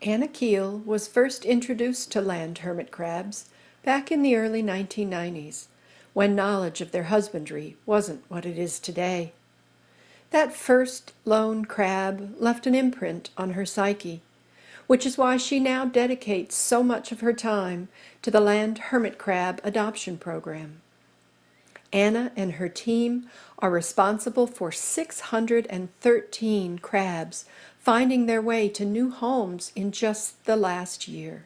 Anna Keel was first introduced to land hermit crabs back in the early 1990s, when knowledge of their husbandry wasn't what it is today. That first lone crab left an imprint on her psyche, which is why she now dedicates so much of her time to the land hermit crab adoption program. Anna and her team are responsible for 613 crabs finding their way to new homes in just the last year.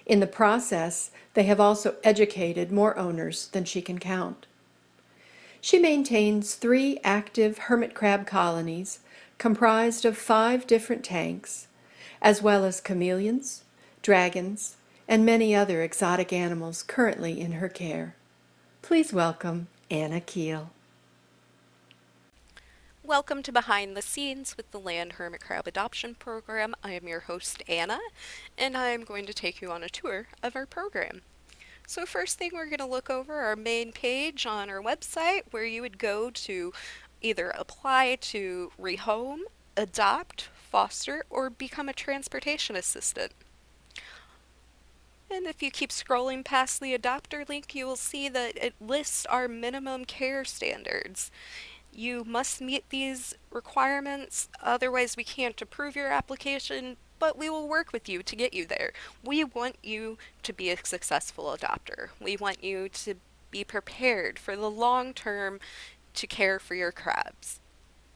In the process, they have also educated more owners than she can count. She maintains 3 active hermit crab colonies comprised of 5 different tanks, as well as chameleons, dragons, and many other exotic animals currently in her care. Please welcome Anna Keel. Welcome to Behind the Scenes with the Land Hermit Crab Adoption Program. I am your host, Anna, and I am going to take you on a tour of our program. So first thing, we're going to look over our main page on our website where you would go to either apply to rehome, adopt, foster, or become a transportation assistant. And if you keep scrolling past the adopter link, you will see that it lists our minimum care standards. You must meet these requirements, otherwise we can't approve your application, but we will work with you to get you there. We want you to be a successful adopter. We want you to be prepared for the long term to care for your crabs.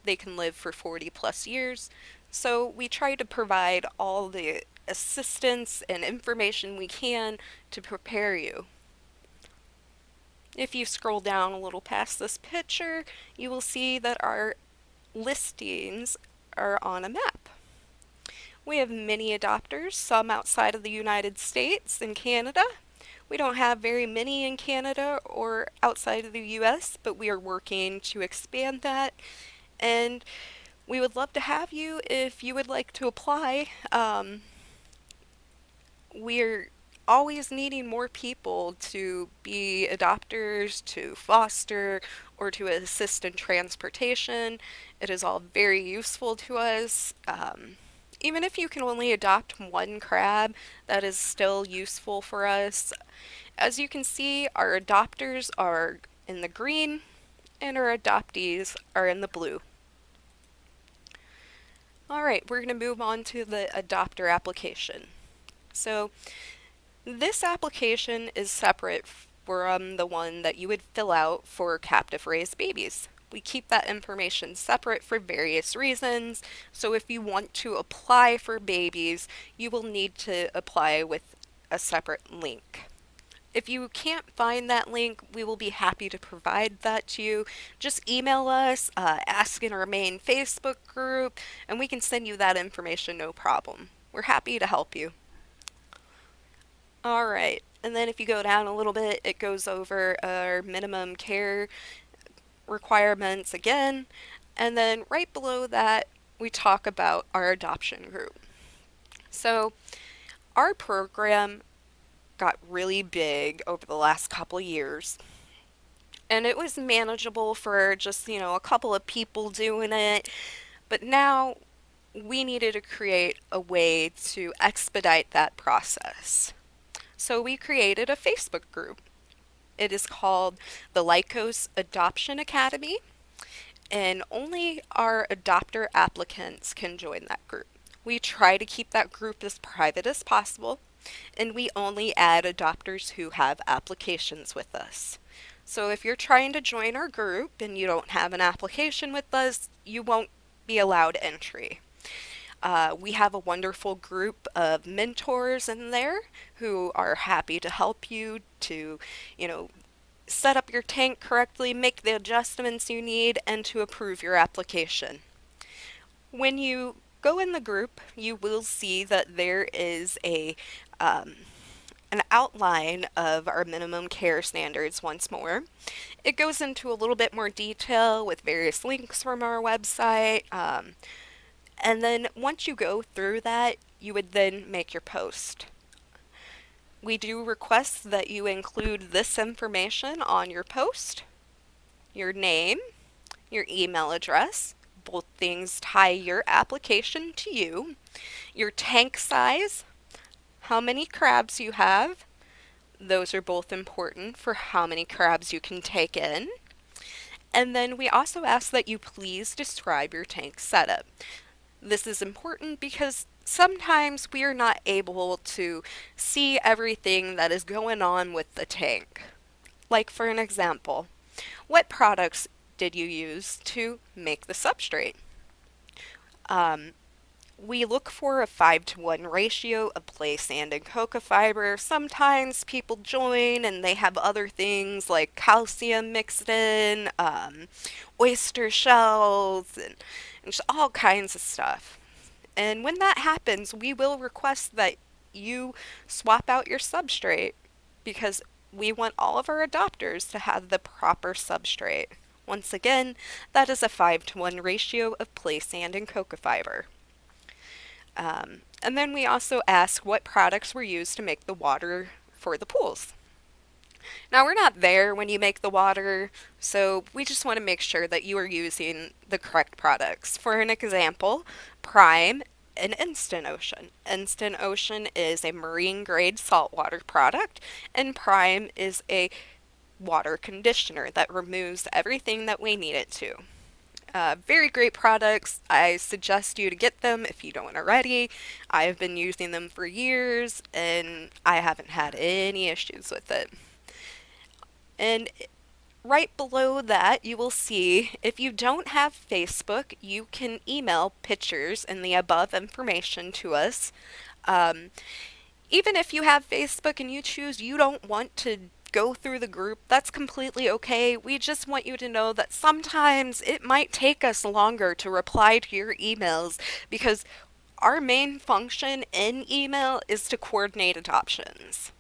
They can live for 40 plus years, so we try to provide all the assistance and information we can to prepare you. If you scroll down a little past this picture, you will see that our listings are on a map. We have many adopters, some outside of the United States and Canada. We don't have very many in Canada or outside of the US, but we are working to expand that. And we would love to have you if you would like to apply. We're always needing more people to be adopters, to foster, or to assist in transportation. It is all very useful to us. Even if you can only adopt one crab, that is still useful for us. As you can see, our adopters are in the green and our adoptees are in the blue. Alright, we're going to move on to the adopter application. So this application is separate from the one that you would fill out for captive raised babies. We keep that information separate for various reasons, so if you want to apply for babies, you will need to apply with a separate link. If you can't find that link, we will be happy to provide that to you. Just email us, ask in our main Facebook group, and we can send you that information no problem. We're happy to help you. Alright, and then if you go down a little bit, it goes over our minimum care requirements again, and then right below that, we talk about our adoption group. So, our program got really big over the last couple years, and it was manageable for just, a couple of people doing it, but now we needed to create a way to expedite that process. So we created a Facebook group. It is called the Lycos Adoption Academy, and only our adopter applicants can join that group. We try to keep that group as private as possible, and we only add adopters who have applications with us. So if you're trying to join our group and you don't have an application with us, you won't be allowed entry. We have a wonderful group of mentors in there who are happy to help you to, set up your tank correctly, make the adjustments you need, and to approve your application. When you go in the group, you will see that there is an outline of our minimum care standards once more. It goes into a little bit more detail with various links from our website. And then once you go through that, you would then make your post. We do request that you include this information on your post: your name, your email address, Both things tie your application to you. Your tank size, how many crabs you have. Those are both important for how many crabs you can take in. And then we also ask that you please describe your tank setup. This is important because sometimes we are not able to see everything that is going on with the tank. Like, for an example, what products did you use to make the substrate? Um, we look for a 5-to-1 ratio of clay, sand, and coca fiber. Sometimes people join and they have other things like calcium mixed in, oyster shells, and just all kinds of stuff. And when that happens, we will request that you swap out your substrate because we want all of our adopters to have the proper substrate. Once again, that is a 5-to-1 ratio of clay, sand, and coca fiber. And then we also ask what products were used to make the water for the pools. Now, we're not there when you make the water, so we just want to make sure that you are using the correct products. For an example, Prime and Instant Ocean. Instant Ocean is a marine grade saltwater product, and Prime is a water conditioner that removes everything that we need it to. Very great products. I suggest you to get them if you don't already. I have been using them for years and I haven't had any issues with it. And right below that, you will see if you don't have Facebook, you can email pictures and the above information to us. Um, Even if you have Facebook and you choose you don't want to go through the group, that's completely okay. We just want you to know that sometimes it might take us longer to reply to your emails because our main function in email is to coordinate adoptions.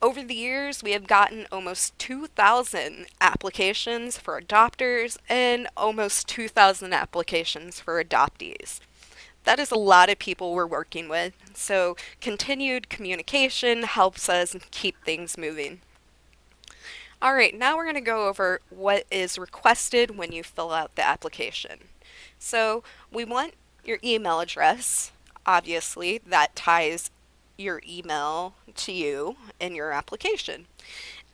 Over the years, we have gotten almost 2,000 applications for adopters and almost 2,000 applications for adoptees. That is a lot of people we're working with, so continued communication helps us keep things moving. All right, now we're going to go over what is requested when you fill out the application. So we want your email address. Obviously, that ties your email to you in your application.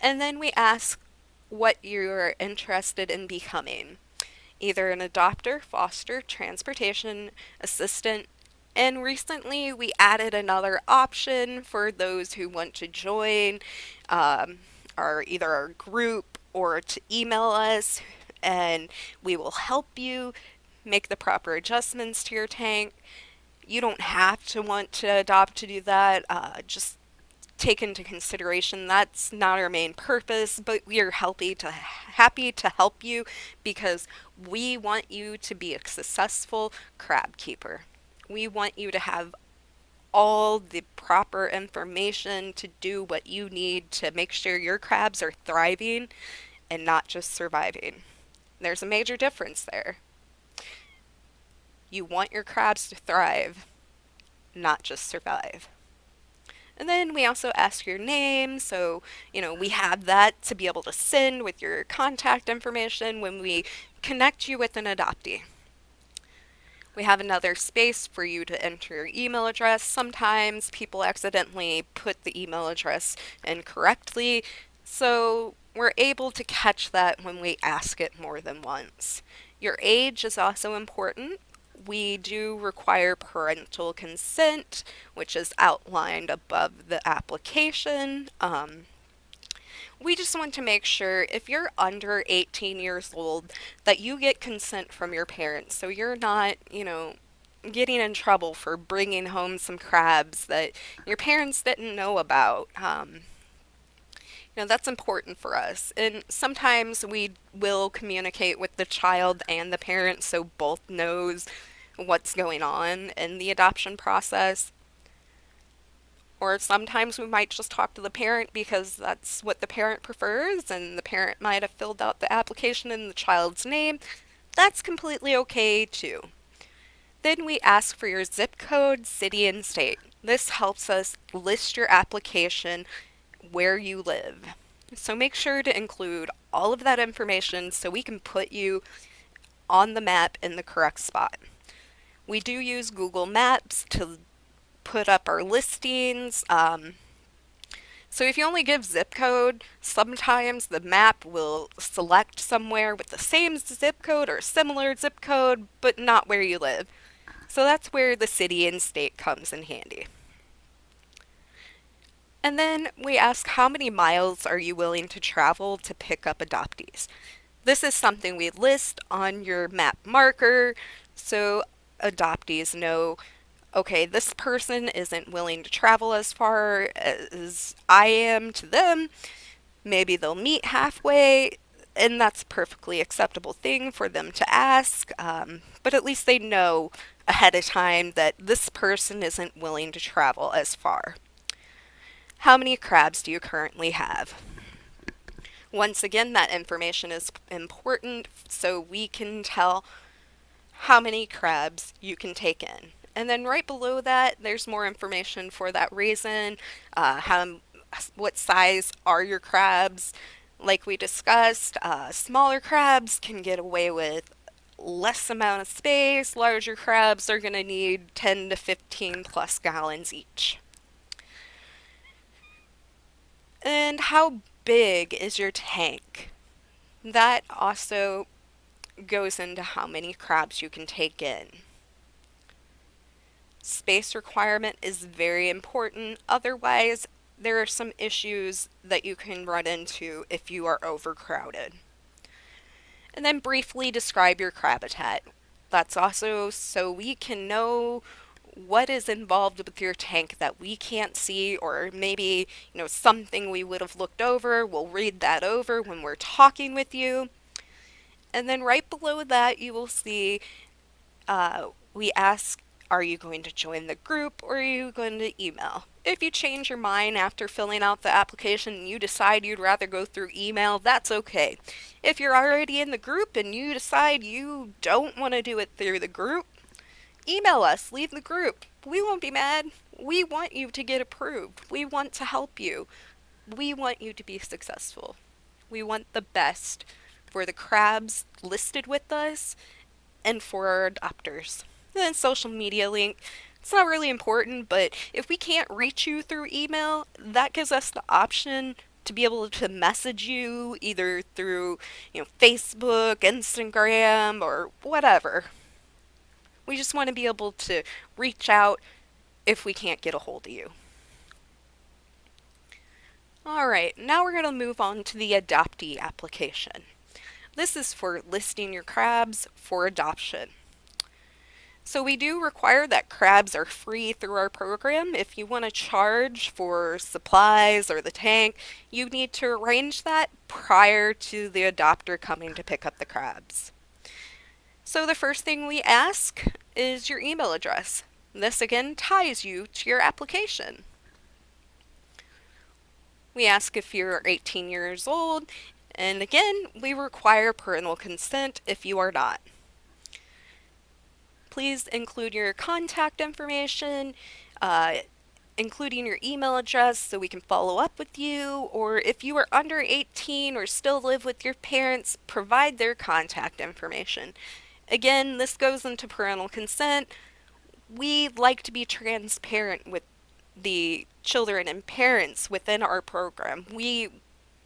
And then we ask what you're interested in becoming, either an adopter, foster, transportation assistant, and recently we added another option for those who want to join um, either our group or to email us, and we will help you make the proper adjustments to your tank. You don't have to want to adopt to do that. Just take into consideration that's not our main purpose, but we are happy to help you because we want you to be a successful crab keeper. We want you to have all the proper information to do what you need to make sure your crabs are thriving and not just surviving. There's a major difference there. You want your crabs to thrive, not just survive. And then we also ask your name, so, we have that to be able to send with your contact information when we connect you with an adoptee. We have another space for you to enter your email address. Sometimes people accidentally put the email address incorrectly, so we're able to catch that when we ask it more than once. Your age is also important. We do require parental consent, which is outlined above the application. We just want to make sure if you're under 18 years old that you get consent from your parents so you're not, getting in trouble for bringing home some crabs that your parents didn't know about. That's important for us. And sometimes we will communicate with the child and the parent so both knows what's going on in the adoption process. Or sometimes we might just talk to the parent because that's what the parent prefers, and the parent might have filled out the application in the child's name. That's completely okay too. Then we ask for your zip code, city, and state. This helps us list your application where you live. So make sure to include all of that information so we can put you on the map in the correct spot. We do use Google Maps to put up our listings. So if you only give zip code, sometimes the map will select somewhere with the same zip code or similar zip code, but not where you live. So that's where the city and state comes in handy. And then we ask, how many miles are you willing to travel to pick up adoptees? This is something we list on your map marker so adoptees know, okay, this person isn't willing to travel as far as I am to them. Maybe they'll meet halfway, and that's a perfectly acceptable thing for them to ask. But at least they know ahead of time that this person isn't willing to travel as far. How many crabs do you currently have? Once again, that information is important so we can tell how many crabs you can take in. And then right below that, there's more information for that reason. What size are your crabs? Like we discussed, smaller crabs can get away with less amount of space. Larger crabs are going to need 10 to 15 plus gallons each. And how big is your tank? That also goes into how many crabs you can take in. Space requirement is very important. Otherwise, there are some issues that you can run into if you are overcrowded. And then briefly describe your crab habitat. That's also so we can know what is involved with your tank that we can't see, or maybe, something we would have looked over. We'll read that over when we're talking with you. And then right below that, you will see we ask, are you going to join the group or are you going to email? If you change your mind after filling out the application and you decide you'd rather go through email, that's okay. If you're already in the group and you decide you don't want to do it through the group, email us, leave the group. We won't be mad. We want you to get approved. We want to help you. We want you to be successful. We want the best for the crabs listed with us and for our adopters. And then social media link. It's not really important, but if we can't reach you through email, that gives us the option to be able to message you either through, Facebook, Instagram, or whatever. We just want to be able to reach out if we can't get a hold of you. Alright, now we're going to move on to the adoptee application. This is for listing your crabs for adoption. So we do require that crabs are free through our program. If you want to charge for supplies or the tank, you need to arrange that prior to the adopter coming to pick up the crabs. So the first thing we ask is your email address. This again ties you to your application. We ask if you're 18 years old, and again, we require parental consent if you are not. Please include your contact information, including your email address so we can follow up with you, or if you are under 18 or still live with your parents, provide their contact information. Again, this goes into parental consent. We like to be transparent with the children and parents within our program. We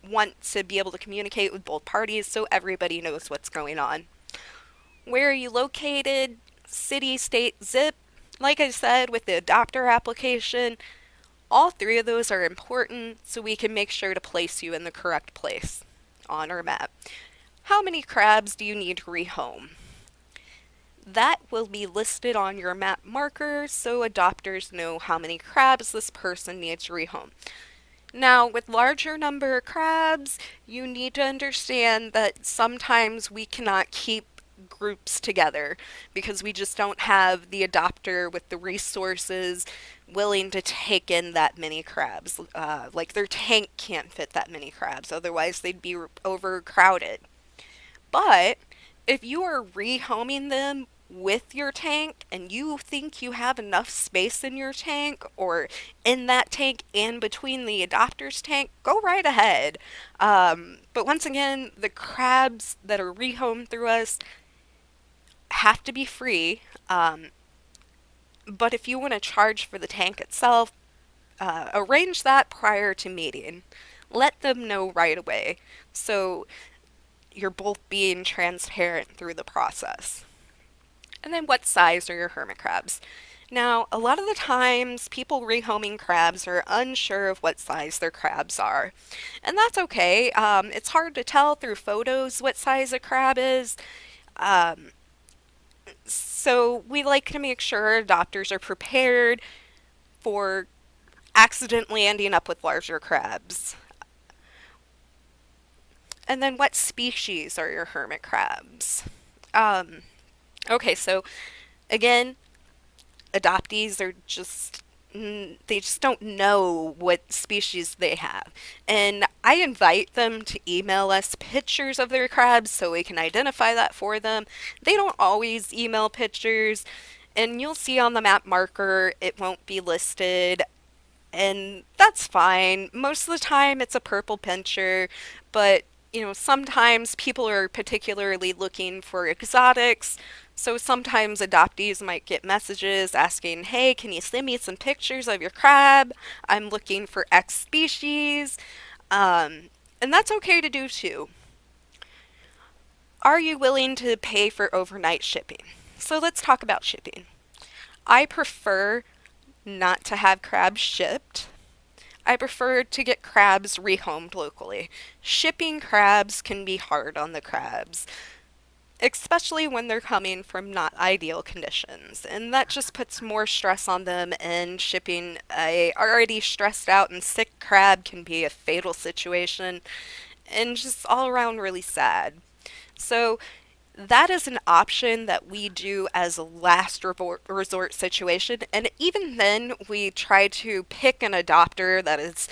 want to be able to communicate with both parties so everybody knows what's going on. Where are you located? City, state, zip. Like I said, with the adopter application, all three of those are important so we can make sure to place you in the correct place on our map. How many crabs do you need to rehome? That will be listed on your map marker so adopters know how many crabs this person needs to rehome. Now, with larger number of crabs, you need to understand that sometimes we cannot keep groups together because we just don't have the adopter with the resources willing to take in that many crabs. Like their tank can't fit that many crabs, otherwise they'd be overcrowded. But if you are rehoming them with your tank and you think you have enough space in your tank or in that tank and between the adopter's tank, go right ahead. But once again, the crabs that are rehomed through us, have to be free. Um, but if you want to charge for the tank itself, arrange that prior to meeting. Let them know right away. So you're both being transparent through the process. And then what size are your hermit crabs? Now, a lot of the times, people rehoming crabs are unsure of what size their crabs are. And that's okay. It's hard to tell through photos what size a crab is. Um, so we like to make sure adopters are prepared for accidentally ending up with larger crabs. And then what species are your hermit crabs? Um, okay, so again, adoptees are just they just don't know what species they have. And I invite them to email us pictures of their crabs so we can identify that for them. They don't always email pictures, and you'll see on the map marker it won't be listed, and that's fine. Most of the time it's a purple pincher, but sometimes people are particularly looking for exotics. So sometimes adoptees might get messages asking, "Hey, can you send me some pictures of your crab? I'm looking for X species." Um, and that's okay to do too. Are you willing to pay for overnight shipping? So let's talk about shipping. I prefer not to have crabs shipped. I prefer to get crabs rehomed locally. Shipping crabs can be hard on the crabs, especially when they're coming from not ideal conditions. And that just puts more stress on them, and shipping a already stressed out and sick crab can be a fatal situation and just all around really sad. So that is an option that we do as a last resort situation. And even then, we try to pick an adopter that is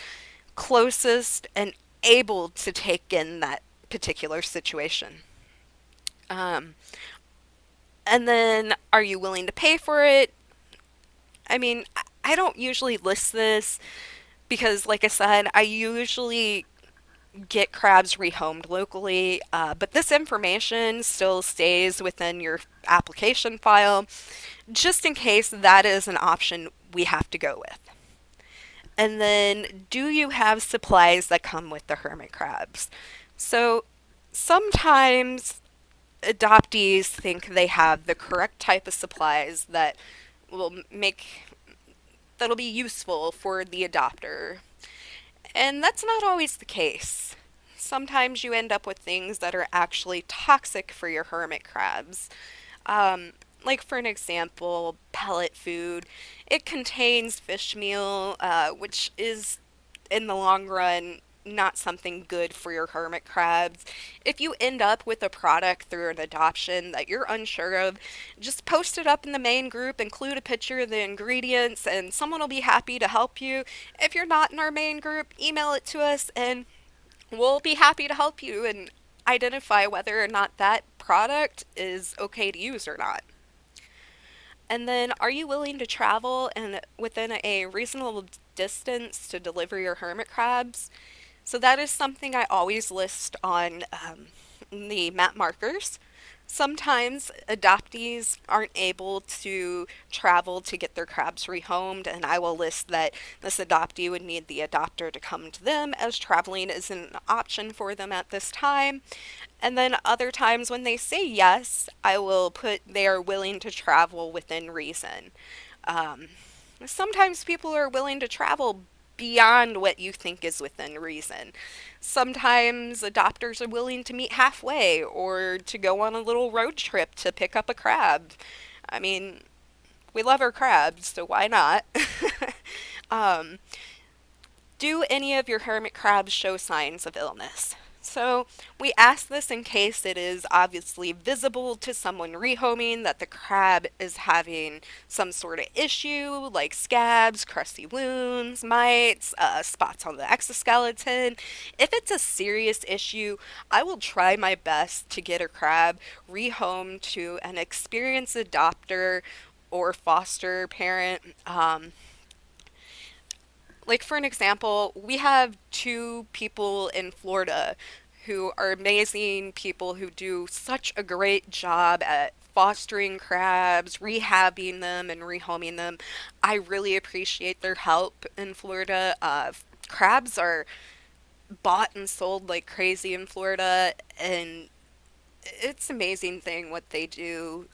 closest and able to take in that particular situation. Um, and then, are you willing to pay for it? I mean, I don't usually list this because, like I said, I usually get crabs rehomed locally, but this information still stays within your application file just in case that is an option we have to go with. And then, do you have supplies that come with the hermit crabs? So, sometimes adoptees think they have the correct type of supplies that will make that'll be useful for the adopter. And that's not always the case. Sometimes you end up with things that are actually toxic for your hermit crabs. Um, like, for an example, pellet food. It contains fish meal, which is, in the long run, not something good for your hermit crabs. If you end up with a product through an adoption that you're unsure of, just post it up in the main group, include a picture of the ingredients, and someone will be happy to help you. If you're not in our main group, email it to us and we'll be happy to help you and identify whether or not that product is okay to use or not. And then, are you willing to travel and within a reasonable distance to deliver your hermit crabs? So that is something I always list on the map markers. Sometimes adoptees aren't able to travel to get their crabs rehomed, and I will list that this adoptee would need the adopter to come to them as traveling isn't an option for them at this time. And then other times when they say yes, I will put they are willing to travel within reason. Um, Sometimes people are willing to travel beyond what you think is within reason. Sometimes adopters are willing to meet halfway or to go on a little road trip to pick up a crab. I mean, we love our crabs, so why not? um, do any of your hermit crabs show signs of illness? So, we ask this in case it is obviously visible to someone rehoming that the crab is having some sort of issue, like scabs, crusty wounds, mites, spots on the exoskeleton. If it's a serious issue, I will try my best to get a crab rehomed to an experienced adopter or foster parent. Like, for an example, we have two people in Florida who are amazing people who do such a great job at fostering crabs, rehabbing them, and rehoming them. I really appreciate their help in Florida. Crabs are bought and sold like crazy in Florida, and it's an amazing thing what they do.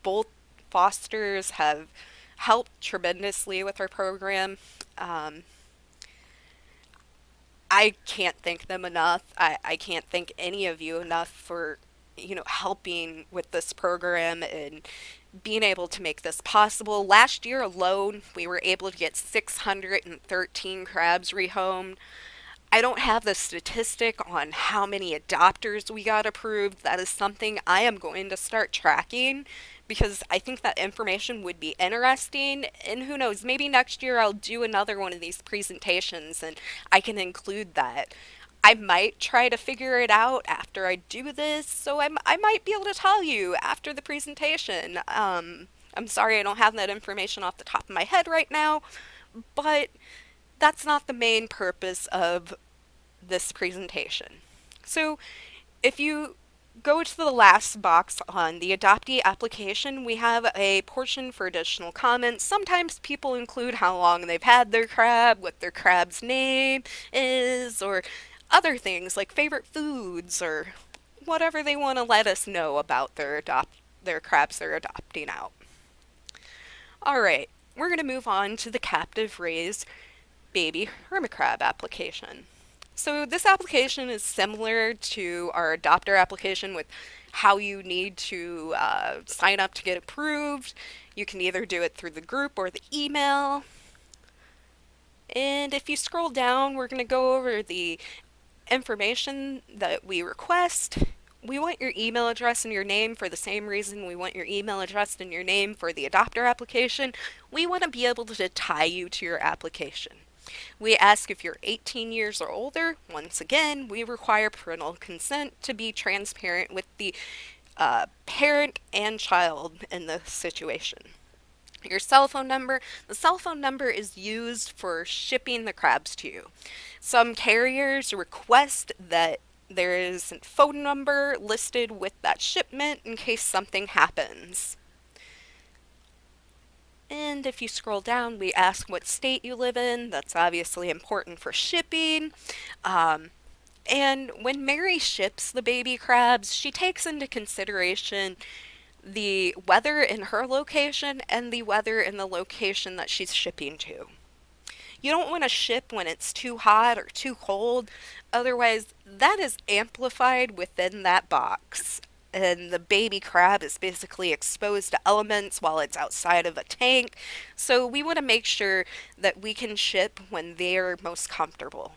Both fosters have helped tremendously with our program. Um, I can't thank them enough. I can't thank any of you enough for, helping with this program and being able to make this possible. Last year alone, we were able to get 613 crabs rehomed. I don't have the statistic on how many adopters we got approved. That is something I am going to start tracking because I think that information would be interesting. And who knows, maybe next year I'll do another one of these presentations and I can include that. I might try to figure it out after I do this, so I might be able to tell you after the presentation. I'm sorry I don't have that information off the top of my head right now, but that's not the main purpose of this presentation. So if you go to the last box on the adoptee application, we have a portion for additional comments. Sometimes people include how long they've had their crab, what their crab's name is, or other things like favorite foods or whatever they want to let us know about their crabs they're adopting out. All right, we're going to move on to the captive raised baby hermit crab application. So this application is similar to our adopter application with how you need to sign up to get approved. You can either do it through the group or the email. And if you scroll down, we're going to go over the information that we request. We want your email address and your name for the same reason we want your email address and your name for the adopter application. We want to be able to tie you to your application. We ask if you're 18 years or older. Once again, we require parental consent to be transparent with the parent and child in this situation. Your cell phone number. The cell phone number is used for shipping the crabs to you. Some carriers request that there is a phone number listed with that shipment in case something happens. And if you scroll down, we ask what state you live in. That's obviously important for shipping. And when Mary ships the baby crabs, she takes into consideration the weather in her location and the weather in the location that she's shipping to. You don't want to ship when it's too hot or too cold, otherwise, that is amplified within that box. And the baby crab is basically exposed to elements while it's outside of a tank. So we want to make sure that we can ship when they're most comfortable,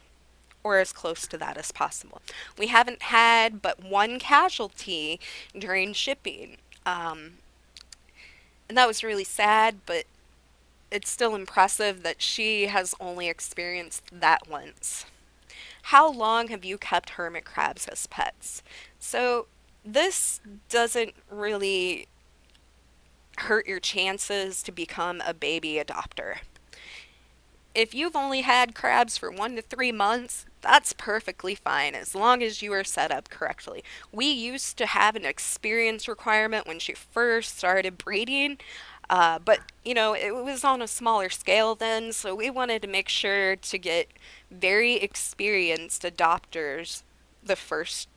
or as close to that as possible. We haven't had but one casualty during shipping. And that was really sad, but it's still impressive that she has only experienced that once. How long have you kept hermit crabs as pets? So this doesn't really hurt your chances to become a baby adopter. If you've only had crabs for 1 to 3 months, that's perfectly fine as long as you are set up correctly. We used to have an experience requirement when she first started breeding, but it was on a smaller scale then, so we wanted to make sure to get very experienced adopters the first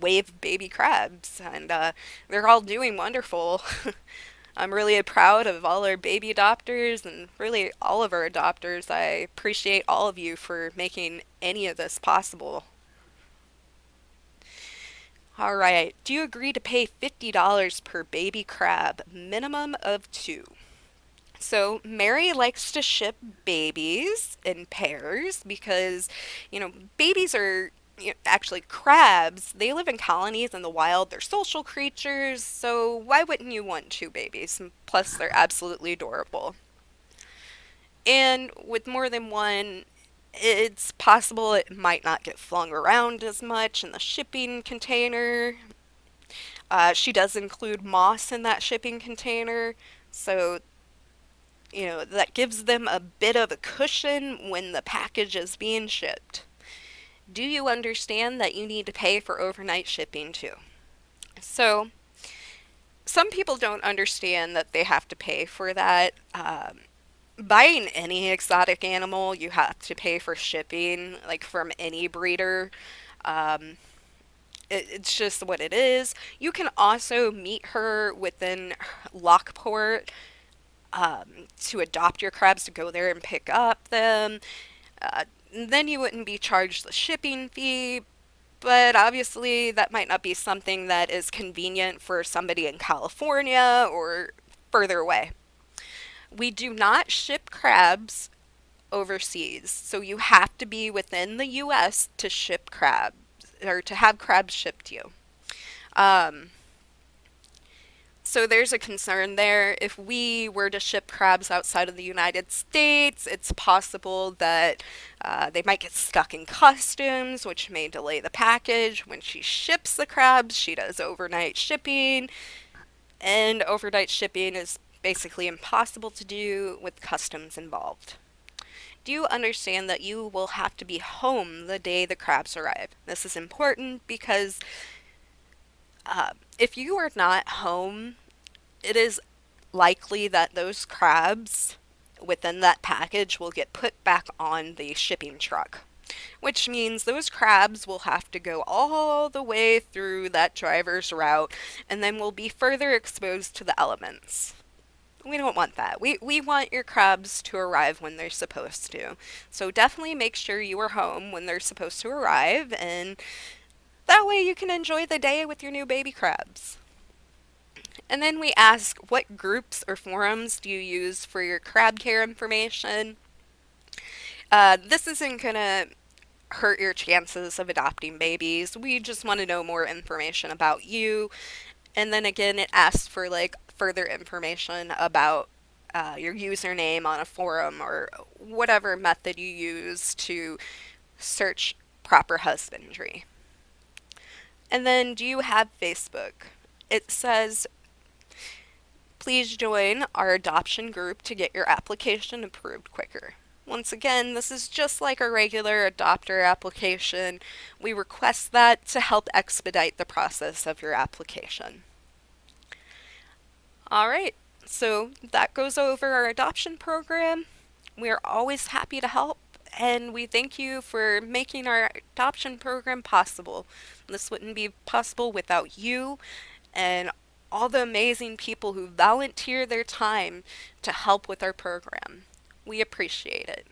wave of baby crabs, and they're all doing wonderful. I'm really proud of all our baby adopters and really all of our adopters. I appreciate all of you for making any of this possible. All right, do you agree to pay $50 per baby crab, minimum of two? So Mary likes to ship babies in pairs because, babies are actually crabs. They live in colonies in the wild. They're social creatures, so why wouldn't you want two babies? And plus, they're absolutely adorable. And with more than one, it's possible it might not get flung around as much in the shipping container. She does include moss in that shipping container, so that gives them a bit of a cushion when the package is being shipped. Do you understand that you need to pay for overnight shipping too? So, some people don't understand that they have to pay for that. Buying any exotic animal, you have to pay for shipping, like from any breeder. Um, it's just what it is. You can also meet her within Lockport to adopt your crabs to go there and pick up them. Uh, then you wouldn't be charged the shipping fee, but obviously that might not be something that is convenient for somebody in California or further away. We do not ship crabs overseas, so you have to be within the US to ship crabs or to have crabs shipped to you. Um, so there's a concern there. If we were to ship crabs outside of the United States, it's possible that they might get stuck in customs, which may delay the package. When she ships the crabs, she does overnight shipping, and overnight shipping is basically impossible to do with customs involved. Do you understand that you will have to be home the day the crabs arrive? This is important because if you are not home, it is likely that those crabs within that package will get put back on the shipping truck, which means those crabs will have to go all the way through that driver's route and then will be further exposed to the elements. We don't want that. We want your crabs to arrive when they're supposed to. So definitely make sure you are home when they're supposed to arrive, and that way you can enjoy the day with your new baby crabs. And then we ask, what groups or forums do you use for your crab care information? This isn't going to hurt your chances of adopting babies. We just want to know more information about you. And then again, it asks for like further information about your username on a forum or whatever method you use to search proper husbandry. And then, do you have Facebook? It says, please join our adoption group to get your application approved quicker. Once again, this is just like a regular adopter application. We request that to help expedite the process of your application. All right, so that goes over our adoption program. We are always happy to help, and we thank you for making our adoption program possible. This wouldn't be possible without you and all the amazing people who volunteer their time to help with our program. We appreciate it.